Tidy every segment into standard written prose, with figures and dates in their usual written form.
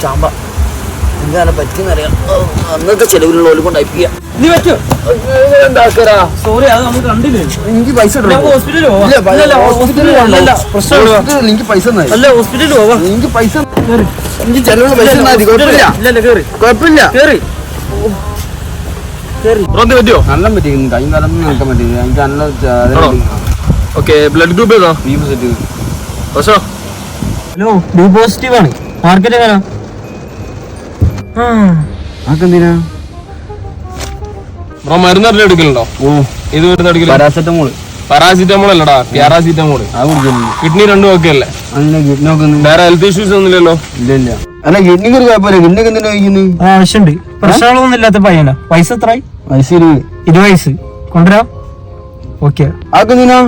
ചാമ്പ എന്താണ് പറ്റിയെന്നറിയാം. അന്നൊക്കെ ചെലവിലുള്ള ഓല് കൊണ്ട് അയപ്പിക്കുക. നീ പറ്റോ എന്താക്കാ? സോറി, അത് നമ്മൾ കണ്ടില്ലേ. എനിക്ക് പൈസ ഹോസ്പിറ്റലിൽ പോവാ. എനിക്ക് പൈസ അല്ല ഹോസ്പിറ്റലിൽ പോവാ. എനിക്ക് പൈസ എനിക്ക് ചെലവുള്ള പൈസ കുഴപ്പമില്ല. പറ്റിയോ? നല്ല പറ്റി കൈ കാലം നിൽക്കാൻ പറ്റില്ല. എനിക്ക് നല്ല ഓക്കെ. ബ്ലഡ് ഗ്രൂപ്പ് ഏതാ? ഹലോ, ബി പോസിറ്റീവ് ആണ്. മാർക്കറ്റ് എങ്ങനാ? ആക്കെന്തിനാ ബ്രോ മരുന്ന് എടുക്കലുണ്ടോ? ഇത് മരുന്ന് എടുക്കില്ല. പാരാസിറ്റമോൾ അല്ലടാ, പാരാസിറ്റമോൾ. കിഡ്നി രണ്ടും ഒക്കെ അല്ലേ? വേറെ ഹെൽത്ത് ഇഷ്യൂസ് ഒന്നും ഇല്ലല്ലോ? ഇല്ല. അല്ല കിഡ്നിക്ക് ഒരു കുഴപ്പമില്ല. കിഡ്നിക്ക് എന്തിനാ കഴിക്കുന്നത്? ആവശ്യമുണ്ട്. പ്രശ്നങ്ങളൊന്നും ഇല്ലാത്ത പയ്യനാ. വയസ്സ് എത്രയായി? വയസ്സ് 20 വയസ്സ്. കൊണ്ടുവരാം. ഓക്കെ. ആക്കെന്തിനാ?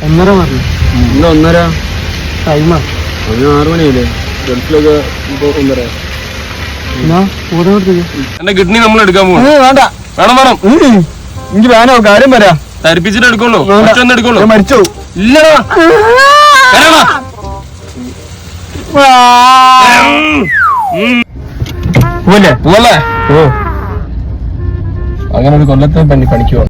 ഒന്നര പറഞ്ഞു. 1:30 ടൈമാ. 6 മണിയല്ലേ? ഗൾഫിലൊക്കെ എന്റെ കിഡ്നി നമ്മൾ എടുക്കാൻ പോകും. വേണ്ട വേണം വേണം. എനിക്ക് വേണോ? കാര്യം പറയാ. തരിപ്പിച്ചിട്ട് എടുക്കുള്ളൂ. എടുക്കുള്ളൂ. മരിച്ചോ? ഇല്ലടാ. പോലെ അങ്ങനെ ഒരു കൊല്ലത്തെ പണിക്കുവാണ്.